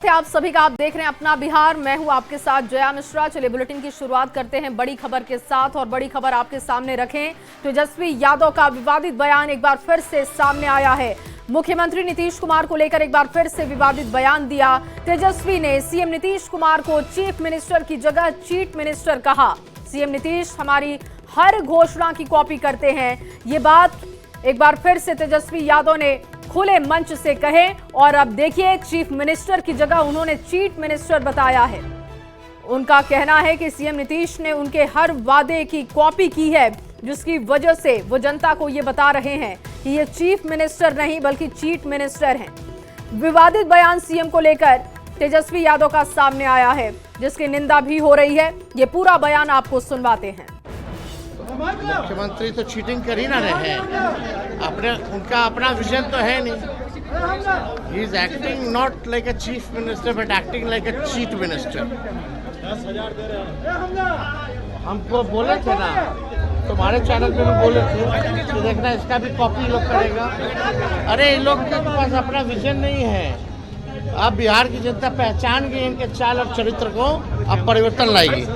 आप सभी का आप देख रहे हैं अपना बिहार। मैं हूं आपके साथ जया मिश्रा। चलिए बुलेटिन की शुरुआत करते हैं बड़ी खबर के साथ और बड़ी खबर आपके सामने रखें। तेजस्वी यादव का विवादित बयान एक बार फिर से सामने आया है। मुख्यमंत्री नीतीश कुमार को लेकर एक बार फिर से विवादित बयान दिया। तेजस्वी ने सीएम नीतीश कुमार को चीफ मिनिस्टर की जगह चीट मिनिस्टर कहा। सीएम नीतीश हमारी हर घोषणा की कॉपी करते हैं, ये बात एक बार फिर से तेजस्वी यादव ने खुले मंच से कहे। और अब देखिए, चीफ मिनिस्टर की जगह उन्होंने चीट मिनिस्टर बताया है। उनका कहना है कि सीएम नीतीश ने उनके हर वादे की कॉपी की है, जिसकी वजह से वो जनता को ये बता रहे हैं कि ये चीफ मिनिस्टर नहीं बल्कि चीट मिनिस्टर हैं। विवादित बयान सीएम को लेकर तेजस्वी यादव का सामने आया है, जिसकी निंदा भी हो रही है। ये पूरा बयान आपको सुनवाते हैं। मुख्यमंत्री तो चीटिंग कर ही ना रहे हैं, उनका अपना विजन तो है नहीं। He is acting not like a chief minister but acting like a cheat minister. 10,000 दे रहे हैं। हमको बोले थे ना, तुम्हारे चैनल पे भी बोले थे कि देखना इसका भी कॉपी लोग करेगा। अरे इन लोग के पास अपना विजन नहीं है। अब बिहार की जनता पहचान गई इनके चाल और चरित्र को, अब परिवर्तन लाएगी।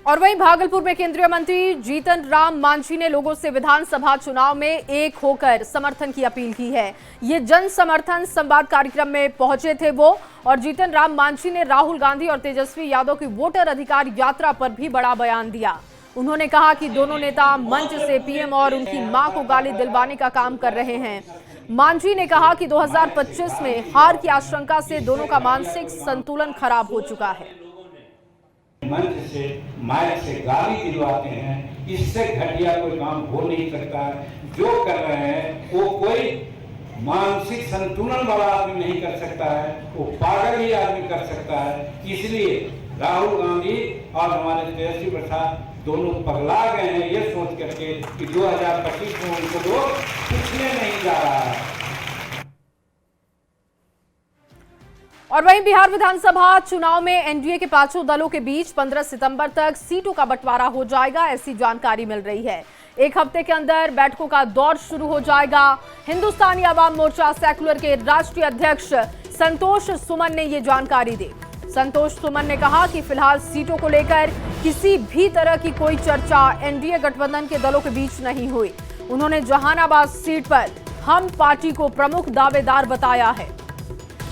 और वहीं भागलपुर में केंद्रीय मंत्री जीतन राम मांझी ने लोगों से विधानसभा चुनाव में एक होकर समर्थन की अपील की है। ये जन समर्थन संवाद कार्यक्रम में पहुंचे थे वो, और जीतन राम मांझी ने राहुल गांधी और तेजस्वी यादव की वोटर अधिकार यात्रा पर भी बड़ा बयान दिया। उन्होंने कहा कि दोनों नेता मंच से पीएम और उनकी मां को गाली दिलवाने का काम कर रहे हैं। मांझी ने कहा कि 2025 में हार की आशंका से दोनों का मानसिक संतुलन खराब हो चुका है। मंच से माइक से गाली दिलवाते हैं, इससे घटिया कोई काम हो नहीं सकता है। जो कर रहे हैं वो कोई मानसिक संतुलन वाला आदमी नहीं कर सकता है, वो पागल ही आदमी कर सकता है। इसलिए राहुल गांधी और हमारे तेजस्वी प्रसाद दोनों पगला गए हैं ये सोच करके कि 2025 में उनको तो पूछने नहीं जा रहा है। और वहीं बिहार विधानसभा चुनाव में एनडीए के पांचों दलों के बीच 15 सितंबर तक सीटों का बंटवारा हो जाएगा, ऐसी जानकारी मिल रही है। एक हफ्ते के अंदर बैठकों का दौर शुरू हो जाएगा। हिंदुस्तानी अवाम मोर्चा सेक्युलर के राष्ट्रीय अध्यक्ष संतोष सुमन ने ये जानकारी दी। संतोष सुमन ने कहा कि फिलहाल सीटों को लेकर किसी भी तरह की कोई चर्चा एनडीए गठबंधन के दलों के बीच नहीं हुई। उन्होंने जहानाबाद सीट पर हम पार्टी को प्रमुख दावेदार बताया है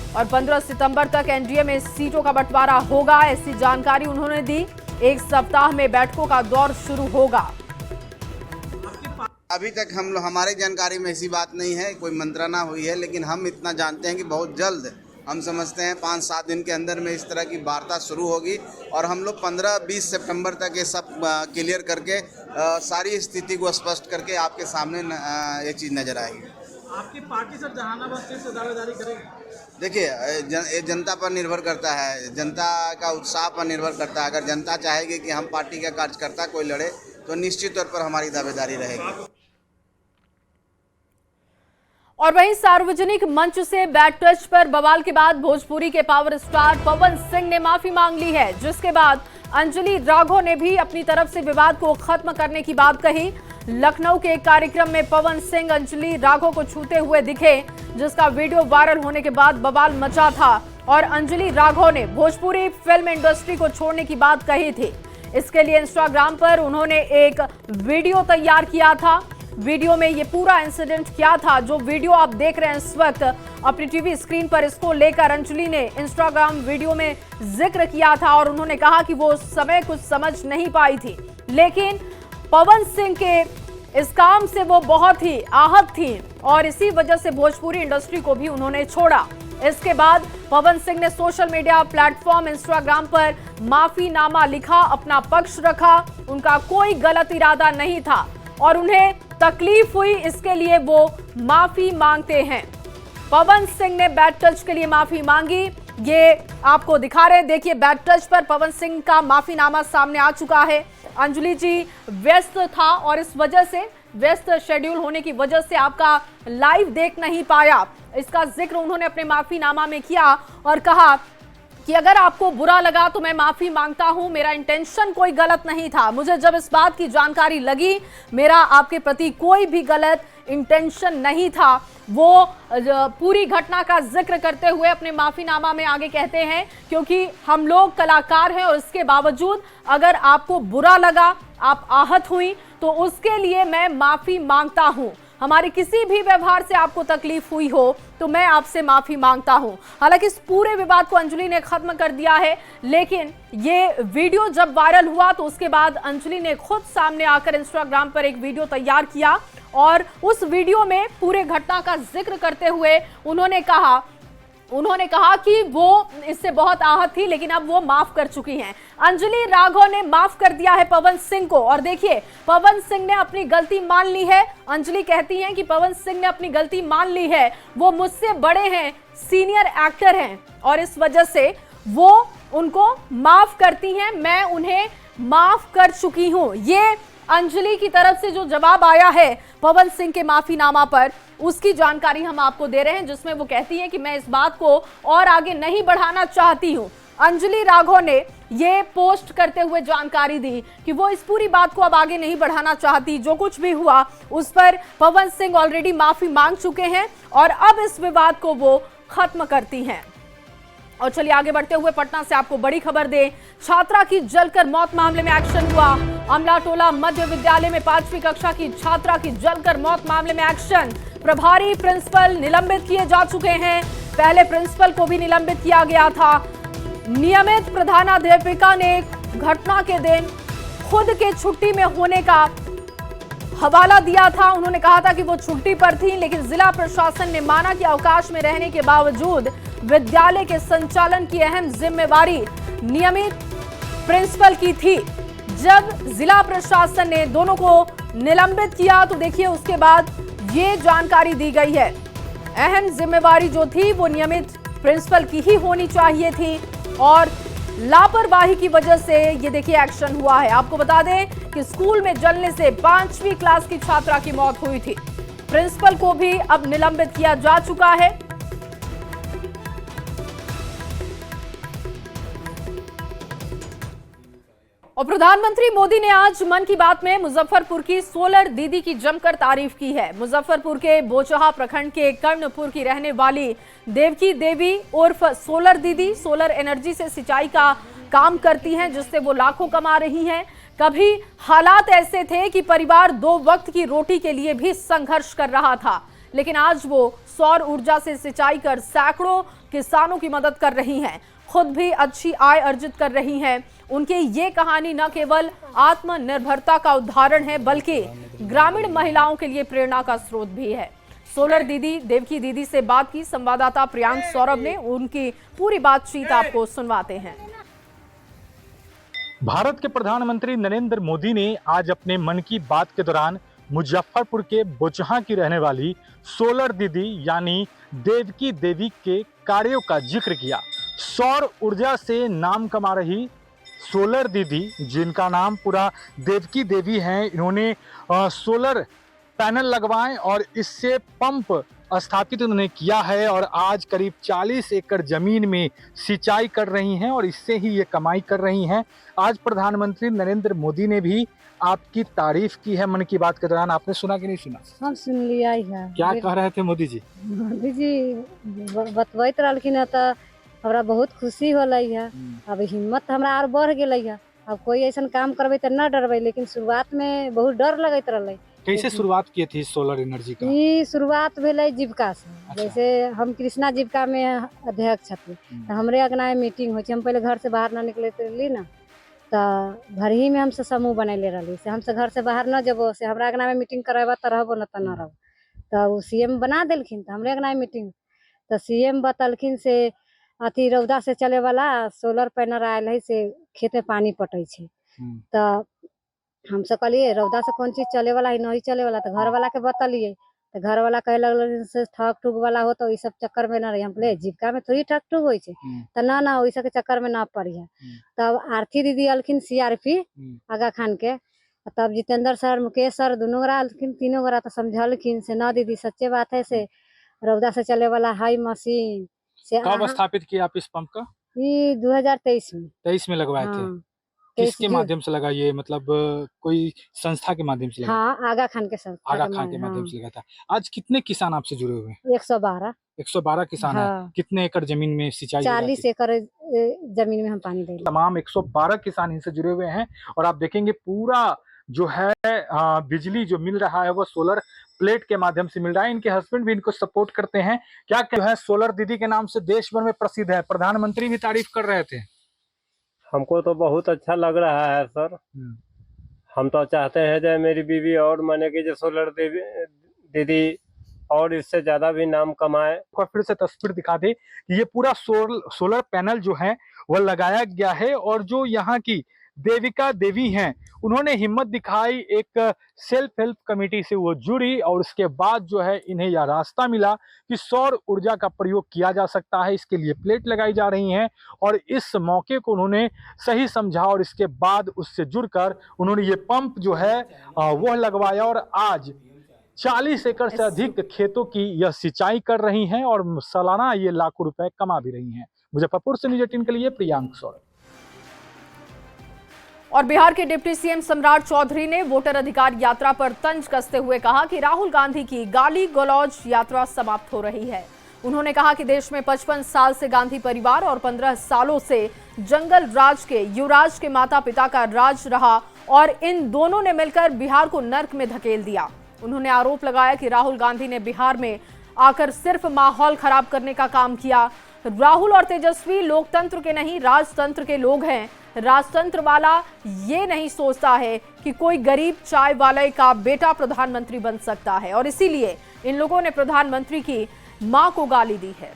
और 15 सितंबर तक एनडीए में सीटों का बंटवारा होगा, ऐसी जानकारी उन्होंने दी। एक सप्ताह में बैठकों का दौर शुरू होगा। अभी तक हमारी जानकारी में ऐसी बात नहीं है, कोई मंत्रणा हुई है, लेकिन हम इतना जानते हैं कि बहुत जल्द हम समझते हैं 5-7 दिन के अंदर में इस तरह की वार्ता शुरू होगी और हम लोग 15-20 सितंबर तक ये सब क्लियर करके सारी स्थिति को स्पष्ट करके आपके सामने ये चीज़ नजर आएगी। आपकी पार्टी सर जहानाबाद सीट से दावेदारी करेगी? देखिए, जनता पर निर्भर करता है, जनता का उत्साह पर निर्भर करता है। अगर जनता चाहेगी कि हम पार्टी का कार्यकर्ता कोई लड़े तो निश्चित तौर पर हमारी दावेदारी रहेगी। और वहीं सार्वजनिक मंच से बैड टच पर बवाल के बाद भोजपुरी के पावर स्टार पवन सिंह ने माफी मांग ली है, जिसके बाद अंजलि राघव ने भी अपनी तरफ से विवाद को खत्म करने की बात कही। लखनऊ के एक कार्यक्रम में पवन सिंह अंजलि राघव को छूते हुए दिखे, जिसका वीडियो वायरल होने के बाद बवाल मचा था और अंजलि राघव ने भोजपुरी फिल्म इंडस्ट्री को छोड़ने की बात कही थी। इसके लिए इंस्टाग्राम पर उन्होंने एक वीडियो तैयार किया था। वीडियो में ये पूरा इंसिडेंट क्या था, जो वीडियो आप देख रहे हैं इस वक्त अपनी टीवी स्क्रीन पर, इसको लेकर अंजलि ने इंस्टाग्राम वीडियो में जिक्र किया था और उन्होंने कहा कि वो उस समय कुछ समझ नहीं पाई थी, लेकिन पवन सिंह के इस काम से वो बहुत ही आहत थी और इसी वजह से भोजपुरी इंडस्ट्री को भी उन्होंने छोड़ा। इसके बाद पवन सिंह ने सोशल मीडिया प्लेटफॉर्म इंस्टाग्राम पर माफीनामा लिखा, अपना पक्ष रखा। उनका कोई गलत इरादा नहीं था और उन्हें तकलीफ हुई, इसके लिए वो माफी मांगते हैं। पवन सिंह ने बैड टच के लिए माफी मांगी, ये आपको दिखा रहे हैं। देखिए, बैड टच पर पवन सिंह का माफीनामा सामने आ चुका है। अंजलि जी व्यस्त था और इस वजह से, व्यस्त शेड्यूल होने की वजह से आपका लाइव देख नहीं पाया। इसका जिक्र उन्होंने अपने माफीनामा में किया और कहा कि अगर आपको बुरा लगा तो मैं माफी मांगता हूं, मेरा इंटेंशन कोई गलत नहीं था। मुझे जब इस बात की जानकारी लगी, मेरा आपके प्रति कोई भी गलत इंटेंशन नहीं था। वो पूरी घटना का जिक्र करते हुए अपने माफीनामा में आगे कहते हैं, क्योंकि हम लोग कलाकार हैं और इसके बावजूद अगर आपको बुरा लगा, आप आहत हुई, तो उसके लिए मैं माफी मांगता हूं। हमारे किसी भी व्यवहार से आपको तकलीफ हुई हो तो मैं आपसे माफी मांगता हूं। हालांकि इस पूरे विवाद को अंजलि ने खत्म कर दिया है, लेकिन ये वीडियो जब वायरल हुआ तो उसके बाद अंजलि ने खुद सामने आकर इंस्टाग्राम पर एक वीडियो तैयार किया और उस वीडियो में पूरे घटना का जिक्र करते हुए उन्होंने कहा कि वो इससे बहुत आहत थी, लेकिन अब वो माफ कर चुकी हैं। अंजलि राघव ने माफ कर दिया है पवन सिंह को, और देखिए पवन सिंह ने अपनी गलती मान ली है। अंजलि कहती हैं कि पवन सिंह ने अपनी गलती मान ली है, वो मुझसे बड़े हैं, सीनियर एक्टर हैं और इस वजह से वो उनको माफ करती हैं। मैं उन्हें माफ कर चुकी हूं। ये अंजलि की तरफ से जो जवाब आया है पवन सिंह के माफीनामा पर, उसकी जानकारी हम आपको दे रहे हैं, जिसमें वो कहती है कि मैं इस बात को और आगे नहीं बढ़ाना चाहती हूं। अंजलि राघव ने ये पोस्ट करते हुए जानकारी दी कि वो इस पूरी बात को अब आगे नहीं बढ़ाना चाहती। जो कुछ भी हुआ उस पर पवन सिंह ऑलरेडी माफी मांग चुके हैं और अब इस विवाद को वो खत्म करती हैं। और चलिए आगे बढ़ते हुए पटना से आपको बड़ी खबर दें। छात्रा की जलकर मौत मामले में एक्शन हुआ। अमलाटोला मध्य विद्यालय में 5वीं कक्षा की छात्रा की जलकर मौत मामले में एक्शन। प्रभारी प्रिंसिपल निलंबित किए जा चुके हैं। पहले प्रिंसिपल को भी निलंबित किया गया था। नियमित प्रधानाध्यापिका ने घटना के दिन खुद के छुट्टी में होने का हवाला दिया था। उन्होंने कहा था कि वो छुट्टी पर थी, लेकिन जिला प्रशासन ने माना कि अवकाश में रहने के बावजूद विद्यालय के संचालन की अहम जिम्मेवारी नियमित प्रिंसिपल की थी। जब जिला प्रशासन ने दोनों को निलंबित किया तो देखिए उसके बाद ये जानकारी दी गई है। अहम जिम्मेवारी जो थी वो नियमित प्रिंसिपल की ही होनी चाहिए थी और लापरवाही की वजह से ये देखिए एक्शन हुआ है। आपको बता दें कि स्कूल में जलने से 5वीं क्लास की छात्रा की मौत हुई थी। प्रिंसिपल को भी अब निलंबित किया जा चुका है। और प्रधानमंत्री मोदी ने आज मन की बात में मुजफ्फरपुर की सोलर दीदी की जमकर तारीफ की है। मुजफ्फरपुर के बोचहा प्रखंड के कर्णपुर की रहने वाली देवकी देवी उर्फ सोलर दीदी सोलर एनर्जी से सिंचाई का काम करती हैं, जिससे वो लाखों कमा रही हैं। कभी हालात ऐसे थे कि परिवार 2 वक्त की रोटी के लिए भी संघर्ष कर रहा था, लेकिन आज वो सौर ऊर्जा से सिंचाई कर सैकड़ों किसानों की मदद कर रही हैं, खुद भी अच्छी आय अर्जित कर रही हैं। उनकी ये कहानी न केवल आत्मनिर्भरता का उदाहरण है, बल्कि ग्रामीण महिलाओं के लिए प्रेरणा का स्रोत भी है। सोलर दीदी देवकी दीदी से बात की संवाददाता प्रियांक सौरभ ने, उनकी पूरी बातचीत आपको सुनवाते हैं। भारत के प्रधानमंत्री नरेंद्र मोदी ने आज अपने मन की बात के दौरान मुजफ्फरपुर के बोचहा की रहने वाली सोलर दीदी यानी देवकी देवी के कार्यों का जिक्र किया। सौर ऊर्जा से नाम कमा रही सोलर दीदी, जिनका नाम पूरा देवकी देवी है, इन्होंने सोलर पैनल लगवाए और इससे पंप स्थापित उन्होंने किया है और आज करीब 40 एकड़ जमीन में सिंचाई कर रही हैं और इससे ही ये कमाई कर रही हैं। आज प्रधानमंत्री नरेंद्र मोदी ने भी आपकी तारीफ की है मन की बात के दौरान। आपने सुना कि नहीं सुना? हम सुन लिया है। क्या कह रहे थे मोदी जी? मोदी जी बतबैत रहलखिन तो हमरा बहुत खुशी होलै है। अब हिम्मत हमरा और बढ़ गेलै है। अब कोई ऐसा काम करबे तो न डरबै, लेकिन शुरुआत में बहुत डर लगत रहलै। कैसे शुरुआत की थी सोलर एनर्जी का? ये शुरुआत भेलै जीविका से। अच्छा। जैसे हम कृष्णा जीविका में अध्यक्ष छथिन, तो हमरे अगना में मीटिंग हो। हम पहले घर से बाहर न निकलते रहली ना, तो घर ही में हमसे समूह बनैले रहली से हमसे घर से बाहर न जबो से हमरा अगना में मीटिंग करबा त रहबो न त न रहबो। तो वो सीएम बना देलखिन, तो हमरे अगना में मीटिंग। तो सीएम बतलखिन से अथी रौदा से चले वाला सोलर पैनल आयल है, से खेत में पानी पटै छै। तो हमसे कहलिए रौदा से कौन चीज चले वाला है, नहीं चले वाला। तो घर वाला के बतलिए, तो घर वाला कहे लगल से ठग ठुग वाला हो, तो ये सब चक्कर में न रही। हम बोले जीविका में थोड़ी ठग ठुग होई छै, तो ना वैसा के चक्कर में ना पड़िए। तब आरती दीदी अलखिन CRP आगा खान के, तब जितेंद्र सर मुकेश सर दोनों गोरा अलखिन, तीनों गोरा तो समझलखिन से ना दीदी सच्चे बात है, से रौदा से चले वाला हाई मशीन से। कब स्थापित किया आप इस पंप का? ये 2023 में। 23 में लगवाए थे। हाँ, किसके माध्यम से लगा ये, मतलब कोई संस्था के माध्यम से लगा? हाँ, आगा खान के संस्था आगा खान के माध्यम से लगा था। आज कितने किसान आपसे जुड़े हुए हैं? 112। 112 किसान है। हाँ। कितने एकड़ जमीन में सिंचाई? 40 एकड़ जमीन में हम पानी दे रहे हैं। तमाम 112 किसान इनसे जुड़े हुए हैं और आप देखेंगे पूरा जो है बिजली जो मिल रहा है वो सोलर प्लेट के माध्यम से मिल रहा है। इनके हस्बैंड भी इनको सपोर्ट करते हैं। क्या जो है सोलर दीदी के नाम से देश भर में प्रसिद्ध है। प्रधानमंत्री भी तारीफ कर रहे थे। हमको तो बहुत अच्छा लग रहा है सर। हम तो चाहते हैं जो मेरी बीवी और माने कि जो सोलर दीदी और इससे ज्यादा भी नाम कमाए। फिर से तस्वीर दिखा दे कि ये पूरा सोलर पैनल जो है वह लगाया गया है और जो यहाँ की देविका देवी हैं उन्होंने हिम्मत दिखाई, एक सेल्फ हेल्प कमेटी से वो जुड़ी और उसके बाद जो है इन्हें यह रास्ता मिला कि सौर ऊर्जा का प्रयोग किया जा सकता है। इसके लिए प्लेट लगाई जा रही हैं और इस मौके को उन्होंने सही समझा और इसके बाद उससे जुड़कर उन्होंने ये पंप जो है वह लगवाया और आज 40 एकड़ से अधिक खेतों की यह सिंचाई कर रही हैं और सालाना ये लाखों रुपए कमा भी रही हैं। मुजफ्फरपुर से न्यूज़ 18 के लिए प्रियांक सौरभ। और बिहार के डिप्टी सीएम सम्राट चौधरी ने वोटर अधिकार यात्रा पर तंज कसते हुए कहा कि राहुल गांधी की गाली गलौज यात्रा समाप्त हो रही है। उन्होंने कहा कि देश में 55 साल से गांधी परिवार और 15 सालों से जंगल राज के युवराज के माता पिता का राज रहा और इन दोनों ने मिलकर बिहार को नर्क में धकेल दिया। उन्होंने आरोप लगाया कि राहुल गांधी ने बिहार में आकर सिर्फ माहौल खराब करने का काम किया। राहुल और तेजस्वी लोकतंत्र के नहीं राजतंत्र के लोग हैं। राजतंत्र वाला ये नहीं सोचता है कि कोई गरीब चाय वाले का बेटा प्रधानमंत्री बन सकता है और इसीलिए इन लोगों ने प्रधानमंत्री की मां को गाली दी है।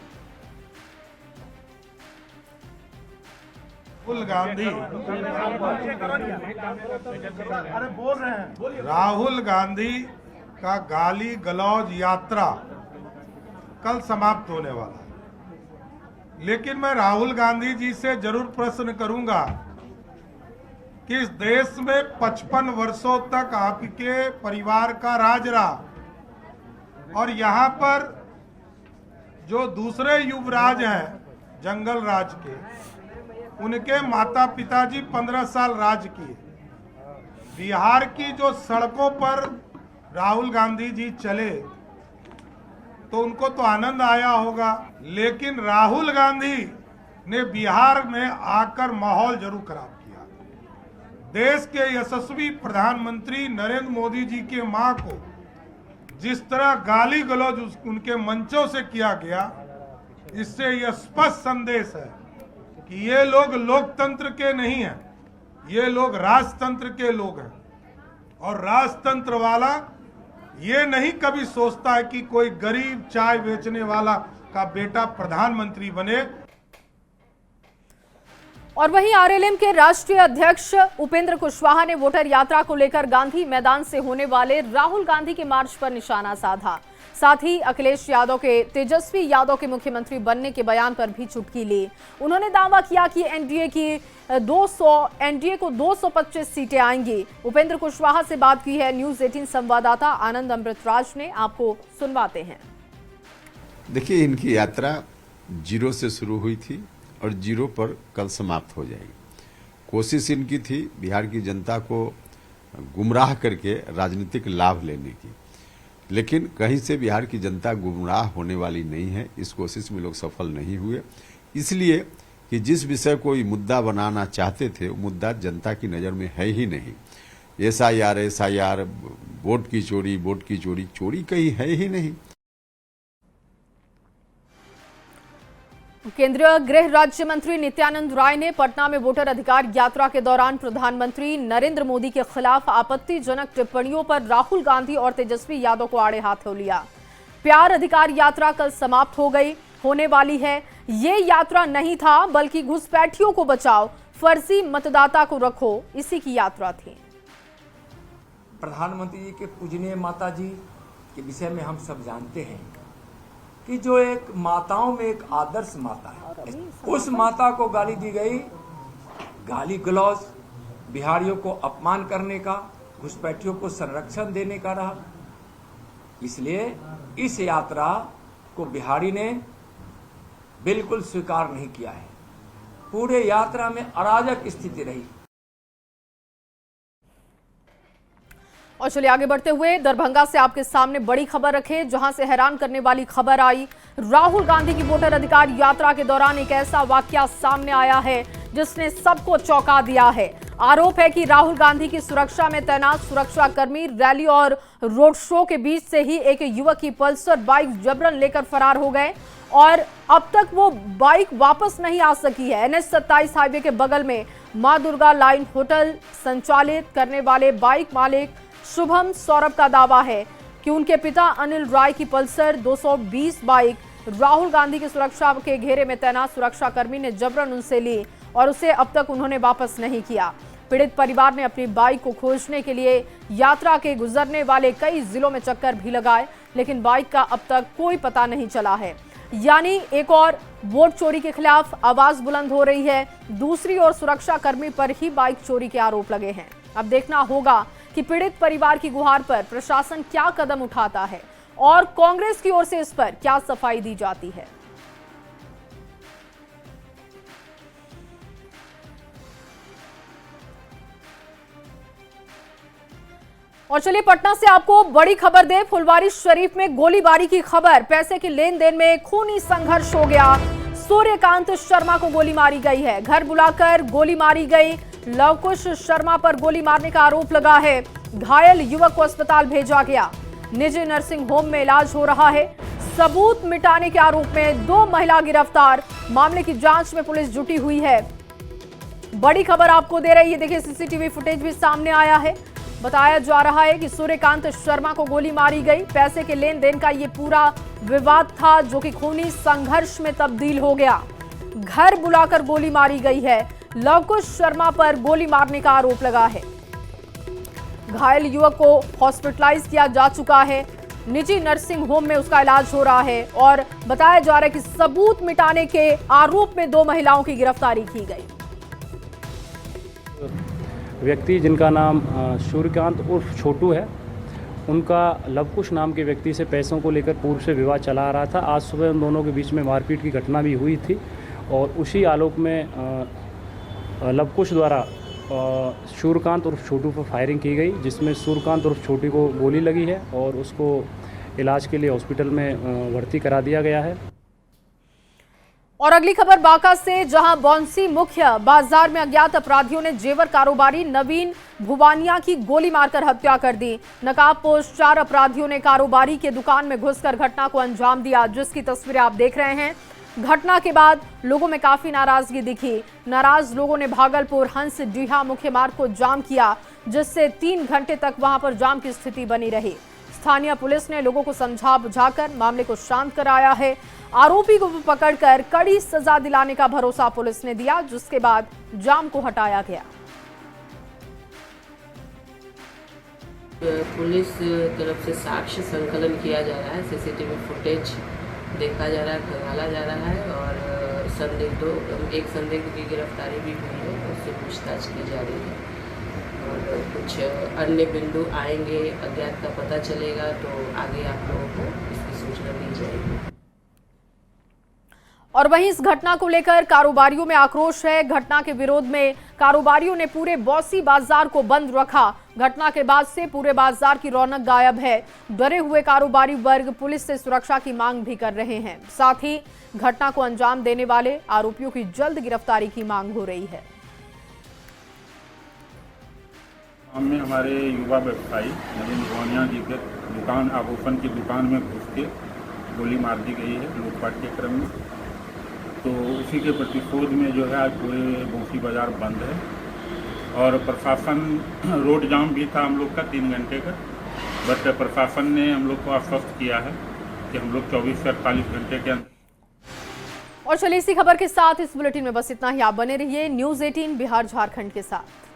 राहुल गांधी का गाली गलौज यात्रा कल समाप्त होने वाला है, लेकिन मैं राहुल गांधी जी से जरूर प्रश्न करूंगा कि इस देश में 55 वर्षों तक आपके परिवार का राज रहा और यहाँ पर जो दूसरे युवराज हैं जंगल राज के, उनके माता पिताजी 15 साल राज किए। बिहार की जो सड़कों पर राहुल गांधी जी चले तो उनको तो आनंद आया होगा, लेकिन राहुल गांधी ने बिहार में आकर माहौल जरूर खराब किया। देश के यशस्वी प्रधानमंत्री नरेंद्र मोदी जी के मां को जिस तरह गाली गलौज उनके मंचों से किया गया, इससे यह स्पष्ट संदेश है कि ये लोग लोकतंत्र के नहीं हैं, ये लोग राजतंत्र के लोग हैं। और राजतंत्र वाला ये नहीं कभी सोचता है कि कोई गरीब चाय बेचने वाला का बेटा प्रधानमंत्री बने। और वहीं आरएलएम के राष्ट्रीय अध्यक्ष उपेंद्र कुशवाहा ने वोटर यात्रा को लेकर गांधी मैदान से होने वाले राहुल गांधी के मार्च पर निशाना साधा। साथ ही अखिलेश यादव के तेजस्वी यादव के मुख्यमंत्री बनने के बयान पर भी चुटकी ली। उन्होंने दावा किया कि एनडीए को 225 सीटें आएंगी। उपेंद्र कुशवाहा से बात की है न्यूज़ 18 संवाददाता आनंद अमृतराज ने, आपको सुनवाते हैं। देखिए, इनकी यात्रा जीरो से शुरू हुई थी और जीरो पर कल समाप्त हो जाएगी। कोशिश इनकी थी बिहार की जनता को गुमराह करके राजनीतिक लाभ लेने की, लेकिन कहीं से बिहार की जनता गुमराह होने वाली नहीं है। इस कोशिश में लोग सफल नहीं हुए, इसलिए कि जिस विषय को ये मुद्दा बनाना चाहते थे वो मुद्दा जनता की नज़र में है ही नहीं। एसआईआर, वोट की चोरी कहीं है ही नहीं। केंद्रीय गृह राज्य मंत्री नित्यानंद राय ने पटना में वोटर अधिकार यात्रा के दौरान प्रधानमंत्री नरेंद्र मोदी के खिलाफ आपत्तिजनक टिप्पणियों पर राहुल गांधी और तेजस्वी यादव को आड़े हाथों लिया। प्यार अधिकार यात्रा कल समाप्त होने वाली है। ये यात्रा नहीं था बल्कि घुसपैठियों को बचाओ, फर्जी मतदाता को रखो, इसी की यात्रा थी। प्रधानमंत्री जी के पूजनीय माता जी के विषय में हम सब जानते हैं कि जो एक माताओं में एक आदर्श माता है, उस माता को गाली दी गई। गाली गलौज बिहारियों को अपमान करने का, घुसपैठियों को संरक्षण देने का रहा। इसलिए इस यात्रा को बिहारी ने बिल्कुल स्वीकार नहीं किया है। पूरे यात्रा में अराजक स्थिति रही। और चलिए आगे बढ़ते हुए दरभंगा से आपके सामने बड़ी खबर रखें, जहां से हैरान करने वाली खबर आई। राहुल गांधी की वोटर अधिकार यात्रा के दौरान एक ऐसा वाकया सामने आया है जिसने सबको चौंका दिया है। आरोप है कि राहुल गांधी की सुरक्षा में तैनात सुरक्षाकर्मी रैली और रोड शो के बीच से ही एक युवक की पल्सर बाइक जबरन लेकर फरार हो गए और अब तक वो बाइक वापस नहीं आ सकी है। NH-27 हाईवे के बगल में मां दुर्गा लाइन होटल संचालित करने वाले बाइक मालिक शुभम सौरभ का दावा है कि उनके पिता अनिल राय की पल्सर 220 बाइक राहुल गांधी की सुरक्षा के घेरे में तैनात सुरक्षाकर्मी ने जबरन उनसे ली और उसे अब तक उन्होंने वापस नहीं किया। पीड़ित परिवार ने अपनी बाइक को खोजने के लिए यात्रा के गुजरने वाले कई जिलों में चक्कर भी लगाए, लेकिन बाइक का अब तक कोई पता नहीं चला है। यानी एक और वोट चोरी के खिलाफ आवाज बुलंद हो रही है, दूसरी ओर सुरक्षाकर्मी पर ही बाइक चोरी के आरोप लगे हैं। अब देखना होगा कि पीड़ित परिवार की गुहार पर प्रशासन क्या कदम उठाता है और कांग्रेस की ओर से इस पर क्या सफाई दी जाती है। और चलिए पटना से आपको बड़ी खबर दे, फुलवारी शरीफ में गोलीबारी की खबर। पैसे के लेन देन में खूनी संघर्ष हो गया। सूर्यकांत शर्मा को गोली मारी गई है, घर बुलाकर गोली मारी गई। लवकुश शर्मा पर गोली मारने का आरोप लगा है। घायल युवक को अस्पताल भेजा गया, निजी नर्सिंग होम में इलाज हो रहा है। सबूत मिटाने के आरोप में 2 महिला गिरफ्तार, मामले की जांच में पुलिस जुटी हुई है। बड़ी खबर आपको दे रही है, देखिए सीसीटीवी फुटेज भी सामने आया है। बताया जा रहा है कि सूर्यकांत शर्मा को गोली मारी गई। पैसे के लेन देन का ये पूरा विवाद था जो कि खूनी संघर्ष में तब्दील हो गया। घर बुलाकर गोली मारी गई है। लवकुश शर्मा पर गोली मारने का आरोप लगा है। घायल युवक को हॉस्पिटलाइज किया जा चुका है, निजी नर्सिंग होम में उसका इलाज हो रहा है और बताया जा रहा है कि सबूत मिटाने के आरोप में 2 महिलाओं की गिरफ्तारी की गई। व्यक्ति जिनका नाम सूर्यकांत उर्फ छोटू है, उनका लवकुश नाम के व्यक्ति से पैसों को लेकर पूर्व से विवाद चला आ रहा था। आज सुबह उन दोनों के बीच में मारपीट की घटना भी हुई थी और उसी आलोक में लवकुश द्वारा सूर्यकांत उर्फ छोटू पर फायरिंग की गई, जिसमें सूर्यकांत उर्फ छोटू को गोली लगी है और उसको इलाज के लिए हॉस्पिटल में भर्ती करा दिया गया है। और अगली खबर बांका से, जहां बौंसी मुख्य बाजार में अज्ञात अपराधियों ने जेवर कारोबारी नवीन भुवानिया की गोली मारकर हत्या कर दी। नकाबपोश 4 अपराधियों ने कारोबारी के दुकान में घुसकर घटना को अंजाम दिया, जिसकी तस्वीरें आप देख रहे हैं। घटना के बाद लोगों में काफी नाराजगी दिखी। नाराज लोगों ने भागलपुर हंस डीहा मुख्य मार्ग को जाम किया, जिससे 3 घंटे तक वहां पर जाम की स्थिति बनी रही। स्थानीय पुलिस ने लोगों को समझा बुझाकर मामले को शांत कराया है। आरोपी को पकड़कर कड़ी सजा दिलाने का भरोसा पुलिस ने दिया, जिसके बाद जाम को हटाया गया। पुलिस तरफ से साक्ष्य संकलन किया जा रहा है, सीसीटीवी फुटेज देखा जा रहा है, खंगाला जा रहा है और एक संदिग्ध की गिरफ्तारी भी हुई है, उससे पूछताछ की जा रही है और कुछ अन्य बिंदु आएंगे, अज्ञात का पता चलेगा तो आगे आप लोगों को इसकी सूचना दी जाएगी। और वहीं इस घटना को लेकर कारोबारियों में आक्रोश है। घटना के विरोध में कारोबारियों ने पूरे बौंसी बाजार को बंद रखा। घटना के बाद से पूरे बाजार की रौनक गायब है। डरे हुए कारोबारी वर्ग पुलिस से सुरक्षा की मांग भी कर रहे हैं। साथ ही घटना को अंजाम देने वाले आरोपियों की जल्द गिरफ्तारी की मांग हो रही है। हमने हमारे युवा व्यवसायी नवीन भुवानिया जी के दुकान आभूषण की दुकान में घुस के गोली मार दी गई है लूटपाट के क्रम में। तो उसी के प्रतिशोध में जो है आज पूरे बौंसी बाजार बंद है और प्रशासन रोड जाम भी था हम लोग का 3 घंटे का, बट प्रशासन ने हम लोग को आश्वस्त किया है कि हम लोग 24 से 48 घंटे के अंदर। और चलिए इसी खबर के साथ इस बुलेटिन में बस इतना ही। आप बने रहिए न्यूज़ 18 बिहार झारखंड के साथ।